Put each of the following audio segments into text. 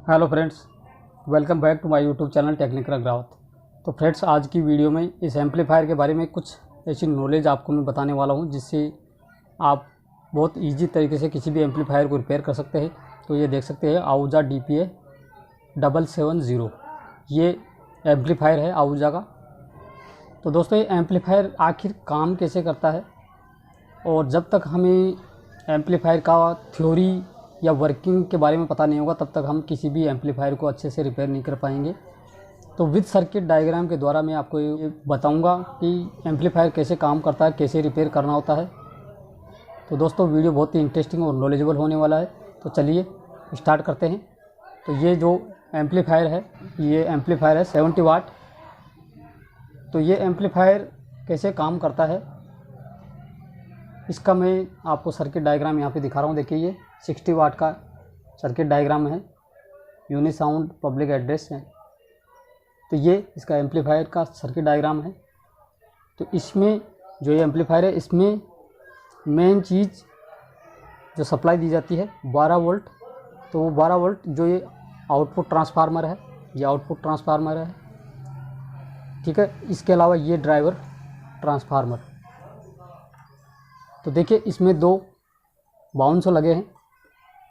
Hello friends, welcome back to my YouTube channel technical growth. तो friends, आज की video में इस एम्पलीफायर के बारे में कुछ ऐसी नॉलेज आपको मैं बताने वाला हूं जिससे आप बहुत इजी तरीके से किसी भी एम्पलीफायर को रिपेयर कर सकते हैं। तो ये देख सकते हैं आहूजा DPA 770 ये एम्पलीफायर है आहूजा का। तो दोस्तों, ये एम्पलीफायर आखिर काम कैसे करता है, और जब तक हमें एम्पलीफायर का थ्योरी या वर्किंग के बारे में पता नहीं होगा तब तक हम किसी भी एम्पलीफायर को अच्छे से रिपेयर नहीं कर पाएंगे। तो विद सर्किट डायग्राम के द्वारा मैं आपको ये बताऊंगा कि एम्पलीफायर कैसे काम करता है, कैसे रिपेयर करना होता है। तो दोस्तों, वीडियो बहुत ही इंटरेस्टिंग और नॉलेजेबल होने वाला है। तो चलिए स्टार्ट करते हैं। तो ये जो एम्पलीफायर है, ये एम्पलीफायर है 70 वाट। तो ये एम्पलीफायर कैसे काम करता है इसका मैं आपको सर्किट डायग्राम यहाँ पे दिखा रहा हूँ। देखिए, ये 60 वाट का सर्किट डायग्राम है, यूनिसाउंड पब्लिक एड्रेस है। तो ये इसका एम्पलीफायर का सर्किट डायग्राम है। तो इसमें जो ये एम्पलीफायर है, इसमें मेन चीज़ जो सप्लाई दी जाती है 12 वोल्ट। तो वो 12 वोल्ट जो ये आउटपुट ट्रांसफार्मर है, ये आउटपुट ट्रांसफार्मर है, ठीक है। इसके अलावा ये ड्राइवर ट्रांसफार्मर। तो देखिए, इसमें 2 बाउंसर लगे हैं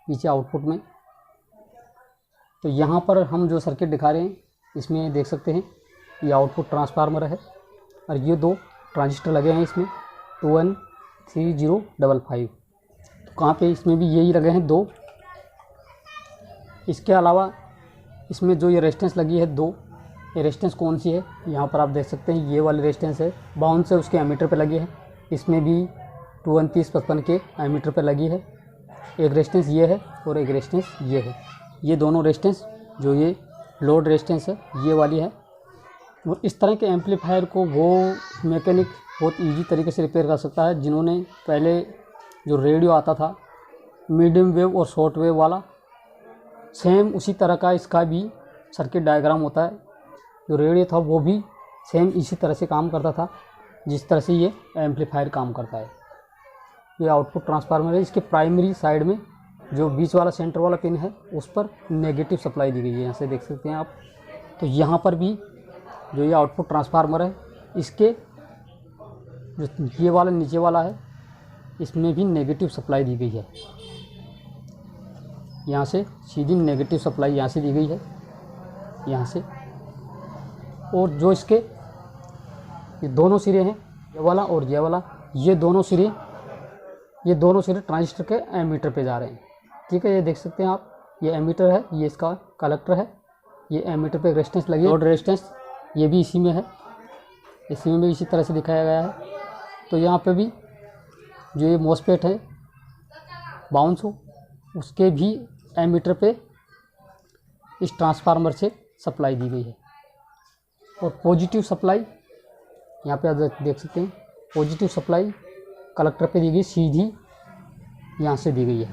पीछे आउटपुट में। तो यहाँ पर हम जो सर्किट दिखा रहे हैं, इसमें देख सकते हैं ये आउटपुट ट्रांसफार्मर है, और ये 2 ट्रांजिस्टर लगे हैं इसमें 2N3055। तो कहाँ पे इसमें भी यही लगे हैं 2। इसके अलावा इसमें जो ये रेजिस्टेंस लगी है 2, ये रेजिस्टेंस कौन सी है, यहाँ पर आप देख सकते हैं ये वाली रेजिस्टेंस है, बाउंस है, उसके एमीटर पे लगी है। इसमें भी 2N3055 के एमीटर पे लगी है। एक रेजिस्टेंस ये है और एक रेजिस्टेंस ये है। ये दोनों रेजिस्टेंस जो ये लोड रेजिस्टेंस है ये वाली है। और इस तरह के एम्पलीफायर को वो मैकेनिक बहुत इजी तरीके से रिपेयर कर सकता है जिन्होंने पहले जो रेडियो आता था मीडियम वेव और शॉर्ट वेव वाला, सेम उसी तरह का इसका भी सर्किट डायग्राम होता है। जो रेडियो था वो भी सेम इसी तरह से काम करता था जिस तरह से ये एम्पलीफायर काम करता है। ये आउटपुट ट्रांसफार्मर है। इसके प्राइमरी साइड में जो बीच वाला सेंटर वाला पिन है उस पर नेगेटिव सप्लाई दी गई है, यहाँ से देख सकते हैं आप। तो यहाँ पर भी जो ये आउटपुट ट्रांसफार्मर है, इसके जो ये वाला नीचे वाला है, इसमें भी नेगेटिव सप्लाई दी गई है। यहाँ से सीधी नेगेटिव सप्लाई यहाँ से दी गई है, यहाँ से। और जो इसके ये दोनों सिरे हैं, ये वाला और ये वाला, ये दोनों सिरे ट्रांजिस्टर के एमीटर पे जा रहे हैं, ठीक है। ये देख सकते हैं आप, ये एमीटर है, ये इसका कलेक्टर है, ये एमीटर पे रेजिस्टेंस लगी है, लोड रेजिस्टेंस ये भी इसी में है, इसी में भी इसी तरह से दिखाया गया है। तो यहाँ पे भी जो ये मॉसफेट है बाउंस हो, उसके भी एमीटर पे इस ट्रांसफार्मर से सप्लाई दी गई है। और पॉजिटिव सप्लाई यहाँ पे आप देख सकते हैं, पॉजिटिव सप्लाई कलेक्टर पे दी गई, सीधी यहाँ से दी गई है।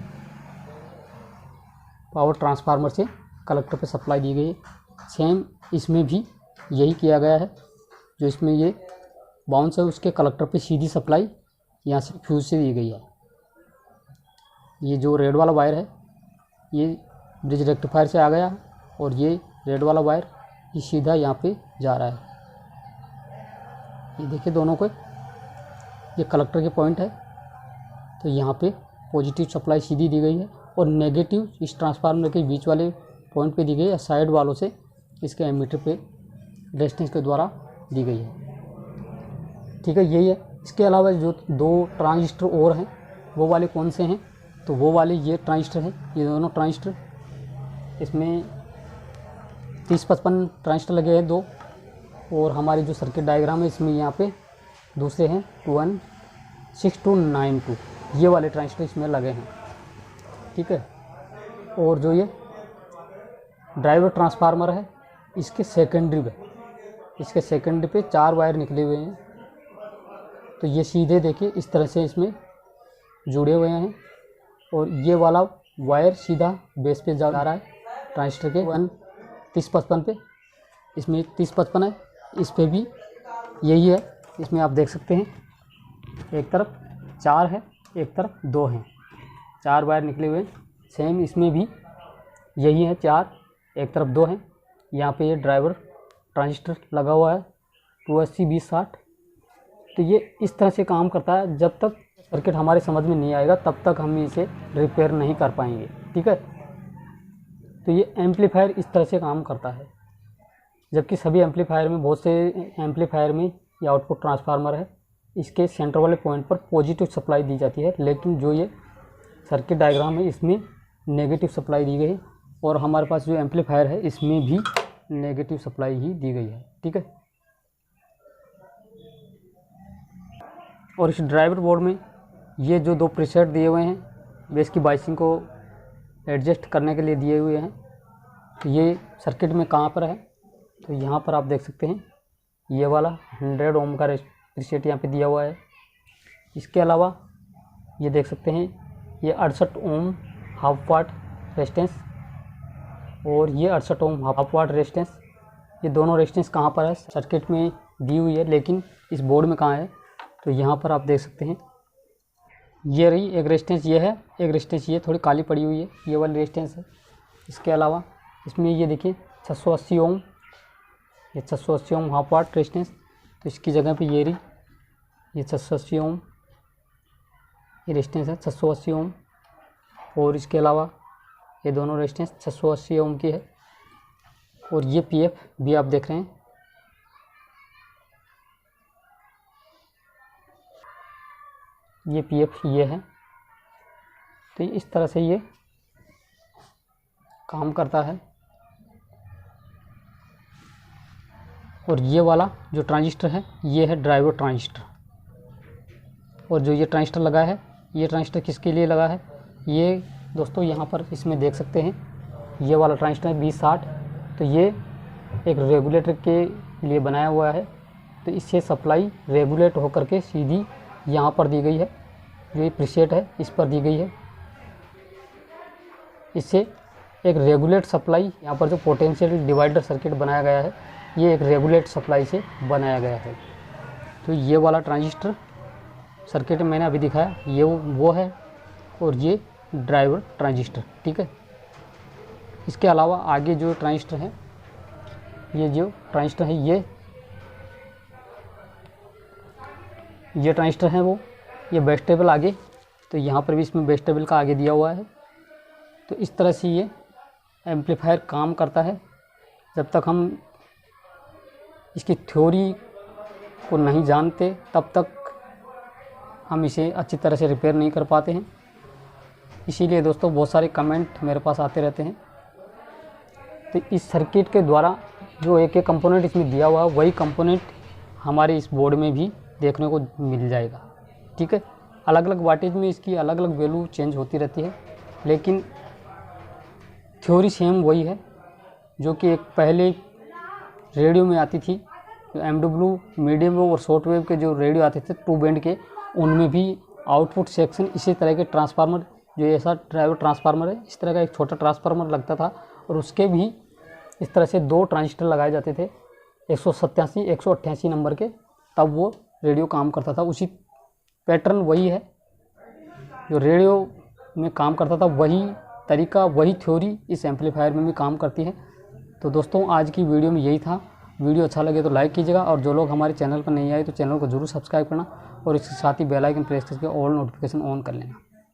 पावर ट्रांसफार्मर से कलेक्टर पे सप्लाई दी गई है। सेम इसमें भी यही किया गया है। जो इसमें ये बाउंस है, उसके कलेक्टर पे सीधी सप्लाई यहाँ से फ्यूज से दी गई है। ये जो रेड वाला वायर है ये ब्रिज रेक्टिफायर से आ गया है, और ये रेड वाला वायर ये सीधा यहाँ पे जा रहा है। ये देखिए दोनों को, ये कलेक्टर के पॉइंट है। तो यहाँ पे पॉजिटिव सप्लाई सीधी दी गई है, और नेगेटिव इस ट्रांसफार्मर के बीच वाले पॉइंट पे दी गई है, साइड वालों से इसके एमीटर पे रेजिस्टेंस के द्वारा दी गई है, ठीक है। यही है। इसके अलावा जो 2 ट्रांजिस्टर और हैं वो वाले कौन से हैं, तो वो वाले ये ट्रांजिस्टर हैं, ये दोनों ट्रांजिस्टर। इसमें 3055 ट्रांजिस्टर लगे हैं 2। और हमारी जो सर्किट डायग्राम है इसमें यहाँ पे दूसरे हैं 2N6292, ये वाले ट्रांजिस्टर इसमें लगे हैं, ठीक है। और जो ये ड्राइवर ट्रांसफार्मर है, इसके सेकेंडरी पे 4 वायर निकले हुए हैं। तो ये सीधे देखिए इस तरह से इसमें जुड़े हुए हैं, और ये वाला वायर सीधा बेस पे जा रहा है ट्रांजिस्टर के 3055 पे। इसमें 3055 है, इस पे भी यही है। इसमें आप देख सकते हैं एक तरफ 4 है, एक तरफ 2 हैं, 4 वायर निकले हुए हैं। सेम इसमें भी यही है 4, एक तरफ 2 हैं। यहाँ पे ये ड्राइवर ट्रांजिस्टर लगा हुआ है 280-20-60। तो ये इस तरह से काम करता है। जब तक सर्किट हमारे समझ में नहीं आएगा तब तक हम इसे रिपेयर नहीं कर पाएंगे, ठीक है। तो ये एम्पलीफायर इस तरह से काम करता है। जबकि सभी एम्पलीफायर में, बहुत से एम्पलीफायर में ये आउटपुट ट्रांसफार्मर है, इसके सेंटर वाले पॉइंट पर पॉजिटिव सप्लाई दी जाती है। लेकिन जो ये सर्किट डायग्राम है इसमें नेगेटिव सप्लाई दी गई है, और हमारे पास जो एम्पलीफायर है इसमें भी नेगेटिव सप्लाई ही दी गई है, ठीक है। और इस ड्राइवर बोर्ड में ये जो 2 प्रीसेट दिए हुए हैं बेस की बाइसिंग को एडजस्ट करने के लिए दिए हुए हैं। तो ये सर्किट में कहाँ पर है, तो यहाँ पर आप देख सकते हैं ये वाला 100 ओम का प्रीसेट यहाँ पे दिया हुआ है। इसके अलावा ये देख सकते हैं ये 68 ओम हाफ वाट रेजिस्टेंस और ये 68 ओम हाफ वाट रेजिस्टेंस, ये दोनों रेजिस्टेंस कहाँ पर है, सर्किट में दी हुई है लेकिन इस बोर्ड में कहाँ है। तो यहाँ पर आप देख सकते हैं ये रही एक रेजिस्टेंस, ये है एक रेजिस्टेंस, ये थोड़ी काली पड़ी हुई है, ये वाली रेजिस्टेंस है। इसके अलावा इसमें ये देखिए 680 ओम, ये 680 ओम हाफ वाट रेजिस्टेंस, तो इसकी जगह पे ये रही ये 680 ओम ये रेजिस्टेंस है 680 ओम। और इसके अलावा ये दोनों रेजिस्टेंस 680 ओम की है। और ये पीएफ भी आप देख रहे हैं, ये पीएफ ये है। तो इस तरह से ये काम करता है। और ये वाला जो ट्रांजिस्टर है ये है ड्राइवर ट्रांजिस्टर, और जो ये ट्रांजिस्टर लगा है ये ट्रांजिस्टर किसके लिए लगा है, ये दोस्तों यहाँ पर इसमें देख सकते हैं ये वाला ट्रांजिस्टर है 2060। तो ये एक रेगुलेटर के लिए बनाया हुआ है। तो इससे सप्लाई रेगुलेट होकर के सीधी यहाँ पर दी गई है, जो ये प्रीसेट है इस पर दी गई है। इससे एक रेगुलेट सप्लाई, यहाँ पर जो पोटेंशियल डिवाइडर सर्किट बनाया गया है ये एक रेगुलेट सप्लाई से बनाया गया है। तो ये वाला ट्रांजिस्टर सर्किट मैंने अभी दिखाया ये वो है, और ये ड्राइवर ट्रांजिस्टर, ठीक है। इसके अलावा आगे जो ट्रांजिस्टर है, ये जो ट्रांजिस्टर है ये ट्रांजिस्टर है वो ये बेस टेबल आगे, तो यहाँ पर भी इसमें बेस टेबल का आगे दिया हुआ है। तो इस तरह से ये एम्पलीफायर काम करता है। जब तक हम इसकी थ्योरी को नहीं जानते तब तक हम इसे अच्छी तरह से रिपेयर नहीं कर पाते हैं। इसीलिए दोस्तों बहुत सारे कमेंट मेरे पास आते रहते हैं। तो इस सर्किट के द्वारा जो एक एक कंपोनेंट इसमें दिया हुआ है वही कंपोनेंट हमारे इस बोर्ड में भी देखने को मिल जाएगा, ठीक है। अलग अलग वाटेज में इसकी अलग अलग वैल्यू चेंज होती रहती है, लेकिन थ्योरी सेम वही है जो कि एक पहले रेडियो में आती थी। जो MW मीडियम वेव और शॉर्ट वेव के जो रेडियो आते थे 2 बैंड के, उनमें भी आउटपुट सेक्शन इसी तरह के ट्रांसफार्मर, जो ऐसा ड्राइवर ट्रांसफार्मर है इस तरह का एक छोटा ट्रांसफार्मर लगता था, और उसके भी इस तरह से 2 ट्रांजिस्टर लगाए जाते थे 187 188 नंबर के, तब वो रेडियो काम करता था। उसी पैटर्न वही है जो रेडियो में काम करता था, वही तरीका वही थ्योरी इस एम्पलीफायर में भी काम करती है। तो दोस्तों आज की वीडियो में यही था। वीडियो अच्छा लगे तो लाइक कीजिएगा, और जो लोग हमारे चैनल पर नहीं आए तो चैनल को जरूर सब्सक्राइब करना, और इसके साथ ही बेल आइकन प्रेस करके ऑल नोटिफिकेशन ऑन कर लेना।